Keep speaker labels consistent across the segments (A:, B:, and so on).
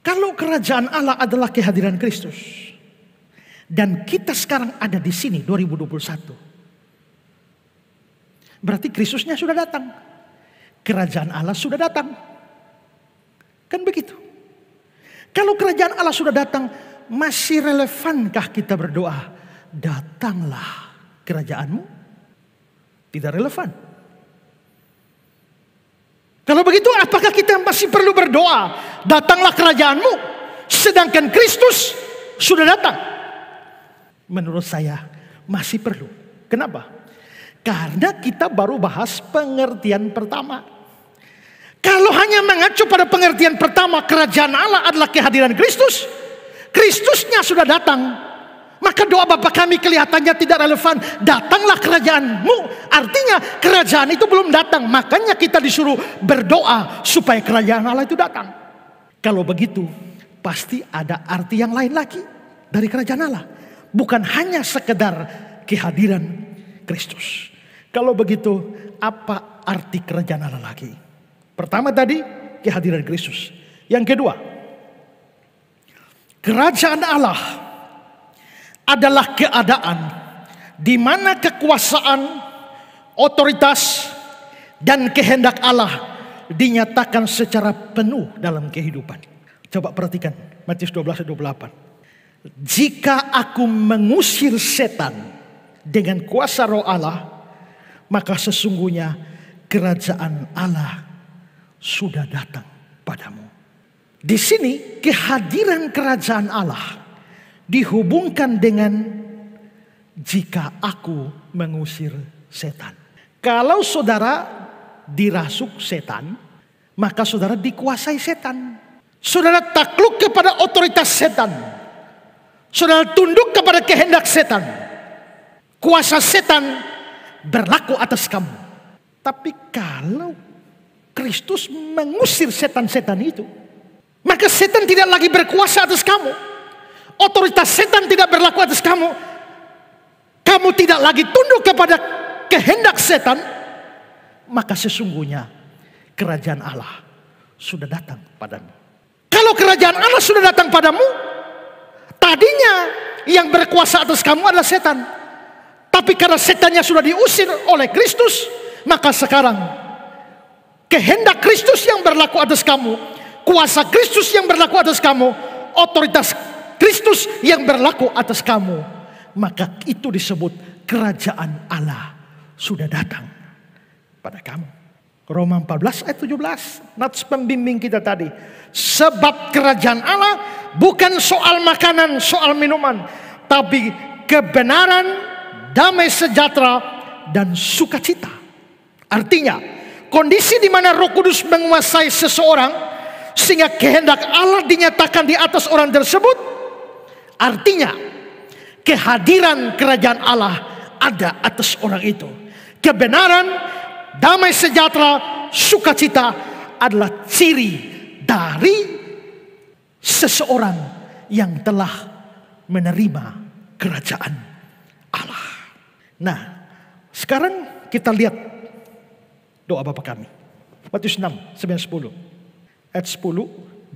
A: Kalau kerajaan Allah adalah kehadiran Kristus, dan kita sekarang ada di sini 2021, berarti Kristusnya sudah datang. Kerajaan Allah sudah datang. Kan begitu. Kalau kerajaan Allah sudah datang, masih relevankah kita berdoa, datanglah kerajaanmu? Tidak relevan. Kalau begitu, apakah kita masih perlu berdoa, datanglah kerajaanmu, sedangkan Kristus sudah datang? Menurut saya masih perlu. Kenapa? Karena kita baru bahas pengertian pertama. Kalau hanya mengacu pada pengertian pertama, kerajaan Allah adalah kehadiran Kristus, Kristusnya sudah datang, maka doa Bapa kami kelihatannya tidak relevan. Datanglah kerajaanmu, artinya kerajaan itu belum datang. Makanya kita disuruh berdoa supaya kerajaan Allah itu datang. Kalau begitu, pasti ada arti yang lain lagi dari kerajaan Allah, bukan hanya sekedar kehadiran Kristus. Kalau begitu, apa arti kerajaan Allah lagi? Pertama tadi, kehadiran Kristus. Yang kedua, kerajaan Allah adalah keadaan di mana kekuasaan, otoritas, dan kehendak Allah dinyatakan secara penuh dalam kehidupan. Coba perhatikan Matius 12:28. Jika aku mengusir setan dengan kuasa roh Allah, maka sesungguhnya kerajaan Allah sudah datang padamu. Di sini kehadiran kerajaan Allah dihubungkan dengan jika aku mengusir setan. Kalau saudara dirasuk setan, maka saudara dikuasai setan. Saudara takluk kepada otoritas setan. Saudara tunduk kepada kehendak setan. Kuasa setan berlaku atas kamu. Tapi kalau Kristus mengusir setan-setan itu, maka setan tidak lagi berkuasa atas kamu. Otoritas setan tidak berlaku atas kamu. Kamu tidak lagi tunduk kepada kehendak setan. Maka sesungguhnya kerajaan Allah sudah datang padamu. Kalau kerajaan Allah sudah datang padamu, tadinya yang berkuasa atas kamu adalah setan. Tapi karena setannya sudah diusir oleh Kristus, maka sekarang kehendak Kristus yang berlaku atas kamu, kuasa Kristus yang berlaku atas kamu, otoritas Kristus yang berlaku atas kamu, maka itu disebut kerajaan Allah sudah datang pada kamu. Roma 14 ayat 17, nats pembimbing kita tadi. Sebab kerajaan Allah bukan soal makanan, soal minuman, tapi kebenaran, damai sejahtera, dan sukacita. Artinya, kondisi di mana Roh Kudus menguasai seseorang sehingga kehendak Allah dinyatakan di atas orang tersebut, artinya kehadiran kerajaan Allah ada atas orang itu. Kebenaran, damai sejahtera, sukacita adalah ciri dari seseorang yang telah menerima kerajaan Allah. Nah, sekarang kita lihat doa Bapa kami. Matius 6, 9-10. Ayat 10,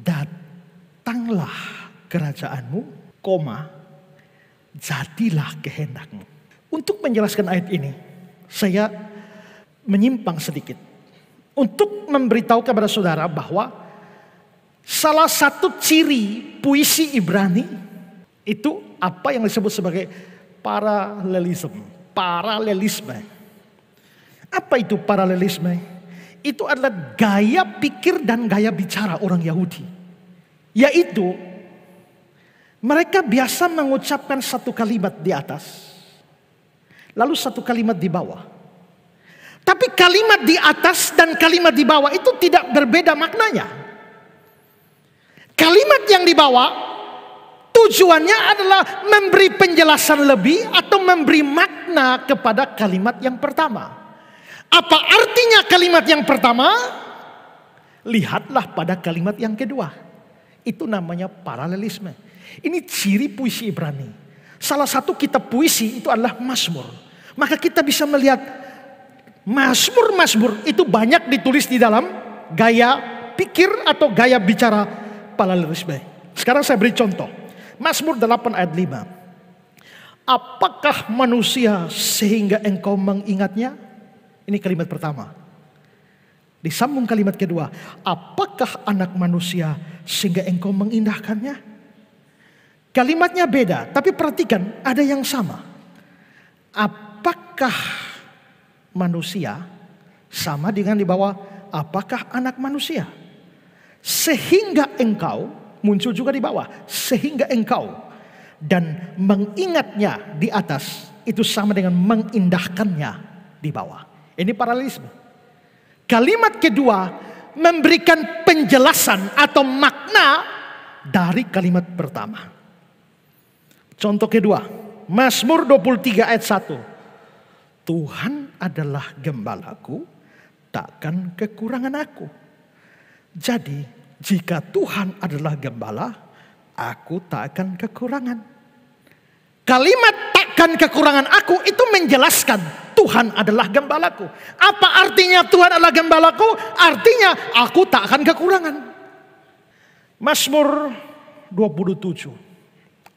A: datanglah kerajaanmu, jadilah kehendakmu. Untuk menjelaskan ayat ini, saya menyimpang sedikit. Untuk memberitahu kepada saudara bahwa salah satu ciri puisi Ibrani itu apa yang disebut sebagai paralelisme. Apa itu paralelisme? Itu adalah gaya pikir dan gaya bicara orang Yahudi. Yaitu mereka biasa mengucapkan satu kalimat di atas, lalu satu kalimat di bawah. Tapi kalimat di atas dan kalimat di bawah itu tidak berbeda maknanya. Kalimat yang di bawah tujuannya adalah memberi penjelasan lebih atau memberi makna kepada kalimat yang pertama. Apa artinya kalimat yang pertama? Lihatlah pada kalimat yang kedua. Itu namanya paralelisme. Ini ciri puisi Ibrani. Salah satu kitab puisi itu adalah Mazmur. Maka kita bisa melihat Mazmur itu banyak ditulis di dalam gaya pikir atau gaya bicara paralelisme. Sekarang saya beri contoh. Mazmur 8 ayat 5. Apakah manusia sehingga engkau mengingatnya? Ini kalimat pertama. Disambung kalimat kedua. Apakah anak manusia sehingga engkau mengindahkannya? Kalimatnya beda, tapi perhatikan ada yang sama. Apakah manusia sama dengan di bawah apakah anak manusia? Sehingga engkau muncul juga di bawah. Sehingga engkau dan mengingatnya di atas itu sama dengan mengindahkannya di bawah. Ini paralelisme. Kalimat kedua memberikan penjelasan atau makna dari kalimat pertama. Contoh kedua, Mazmur 23 ayat 1. Tuhan adalah gembalaku, takkan kekurangan aku. Jadi, jika Tuhan adalah gembala, aku tak akan kekurangan. Kalimat takkan kekurangan aku itu menjelaskan Tuhan adalah gembalaku. Apa artinya Tuhan adalah gembalaku? Artinya aku tak akan kekurangan. Mazmur 27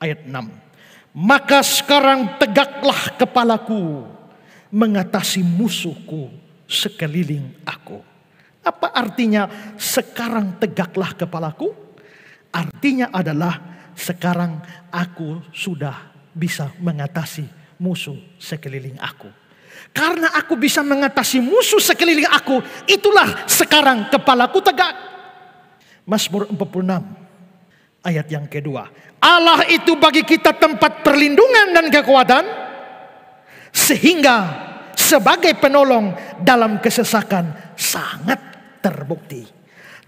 A: ayat 6. Maka sekarang tegaklah kepalaku mengatasi musuhku sekeliling aku. Apa artinya sekarang tegaklah kepalaku? Artinya adalah sekarang aku sudah bisa mengatasi musuh sekeliling aku. Karena aku bisa mengatasi musuh sekeliling aku, itulah sekarang kepalaku tegak. Mazmur 46 ayat yang kedua. Allah itu bagi kita tempat perlindungan dan kekuatan, sehingga sebagai penolong dalam kesesakan sangat terbukti.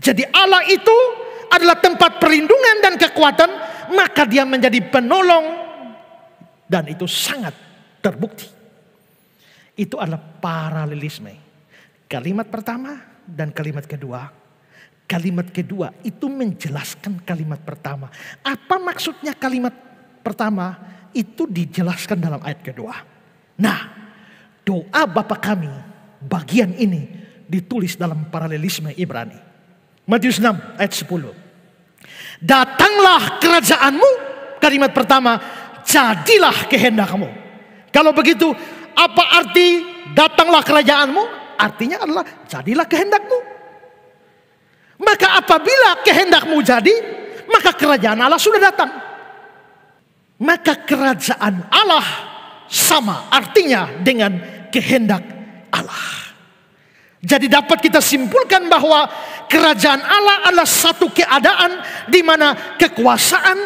A: Jadi Allah itu adalah tempat perlindungan dan kekuatan, maka dia menjadi penolong dan itu sangat terbukti. Itu adalah paralelisme. Kalimat pertama dan kalimat kedua. Kalimat kedua itu menjelaskan kalimat pertama. Apa maksudnya kalimat pertama? Itu dijelaskan dalam ayat kedua. Nah, doa Bapa kami bagian ini ditulis dalam paralelisme Ibrani. Matius 6 ayat 10. Datanglah kerajaanmu, kalimat pertama, jadilah kehendakmu. Kalau begitu, apa arti datanglah kerajaanmu? Artinya adalah jadilah kehendakmu. Maka apabila kehendakmu jadi, maka kerajaan Allah sudah datang. Maka kerajaan Allah sama artinya dengan kehendak Allah. Jadi dapat kita simpulkan bahwa kerajaan Allah adalah satu keadaan di mana kekuasaan,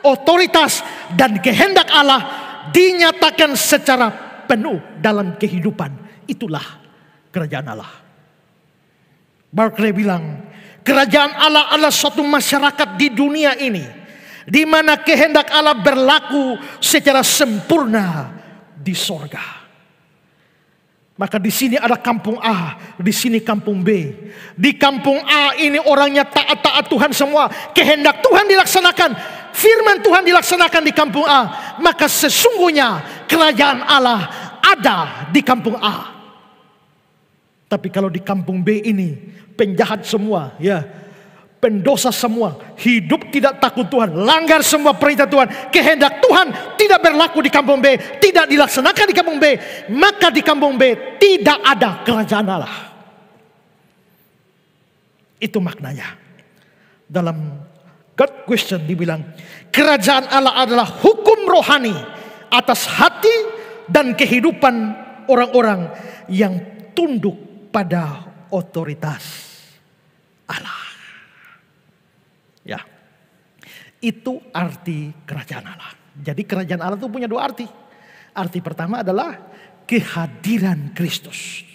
A: otoritas, dan kehendak Allah dinyatakan secara penuh dalam kehidupan. Itulah kerajaan Allah. Barclay bilang, kerajaan Allah adalah suatu masyarakat di dunia ini di mana kehendak Allah berlaku secara sempurna di sorga. Maka di sini ada kampung A, di sini kampung B. Di kampung A ini orangnya taat-taat Tuhan semua. Kehendak Tuhan dilaksanakan, firman Tuhan dilaksanakan di kampung A. Maka sesungguhnya kerajaan Allah ada di kampung A. Tapi kalau di kampung B ini penjahat semua, ya, pendosa semua, hidup tidak takut Tuhan, langgar semua perintah Tuhan, kehendak Tuhan tidak berlaku di kampung B, tidak dilaksanakan di kampung B, maka di kampung B tidak ada kerajaan Allah. Itu maknanya. Dalam God Question dibilang, kerajaan Allah adalah hukum rohani atas hati dan kehidupan orang-orang yang tunduk pada otoritas Allah. Ya, itu arti kerajaan Allah. Jadi kerajaan Allah itu punya dua arti. Arti pertama adalah kehadiran Kristus.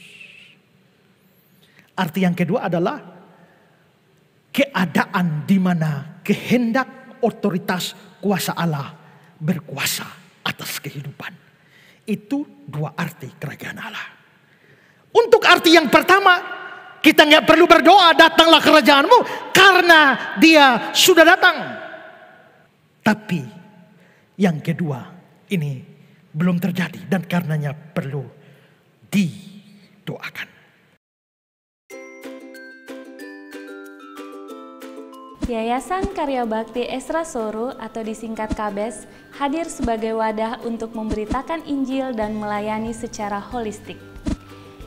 A: Arti yang kedua adalah keadaan di mana kehendak, otoritas, kuasa Allah berkuasa atas kehidupan. Itu dua arti kerajaan Allah. Untuk arti yang pertama, kita nggak perlu berdoa datanglah kerajaanmu karena dia sudah datang. Tapi yang kedua ini belum terjadi dan karenanya perlu didoakan.
B: Yayasan Karya Bakti Esra Soru atau disingkat KABES hadir sebagai wadah untuk memberitakan Injil dan melayani secara holistik.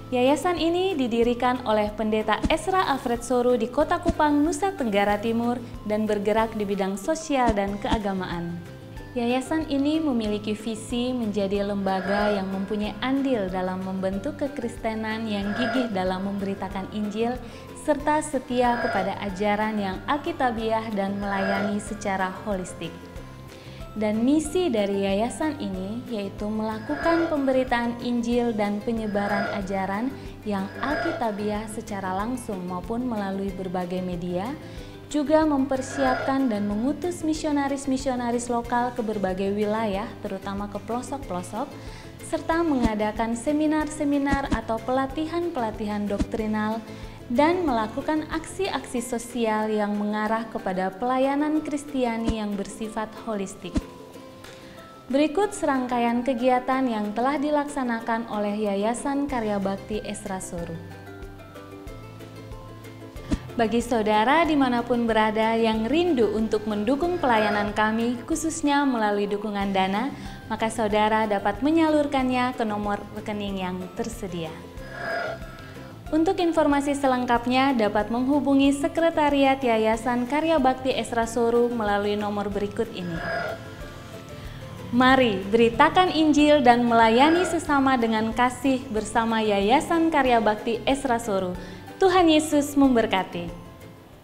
B: Yayasan ini didirikan oleh Pendeta Esra Alfred Soru di Kota Kupang, Nusa Tenggara Timur dan bergerak di bidang sosial dan keagamaan. Yayasan ini memiliki visi menjadi lembaga yang mempunyai andil dalam membentuk kekristenan yang gigih dalam memberitakan Injil serta setia kepada ajaran yang alkitabiah dan melayani secara holistik. Dan misi dari yayasan ini yaitu melakukan pemberitaan Injil dan penyebaran ajaran yang alkitabiah secara langsung maupun melalui berbagai media, juga mempersiapkan dan mengutus misionaris-misionaris lokal ke berbagai wilayah, terutama ke pelosok-pelosok, serta mengadakan seminar-seminar atau pelatihan-pelatihan doktrinal, dan melakukan aksi-aksi sosial yang mengarah kepada pelayanan Kristiani yang bersifat holistik. Berikut serangkaian kegiatan yang telah dilaksanakan oleh Yayasan Karya Bakti Esra Soru. Bagi saudara dimanapun berada yang rindu untuk mendukung pelayanan kami, khususnya melalui dukungan dana, maka saudara dapat menyalurkannya ke nomor rekening yang tersedia. Untuk informasi selengkapnya dapat menghubungi Sekretariat Yayasan Karya Bakti Esra Soru melalui nomor berikut ini. Mari beritakan Injil dan melayani sesama dengan kasih bersama Yayasan Karya Bakti Esra Soru. Tuhan Yesus memberkati.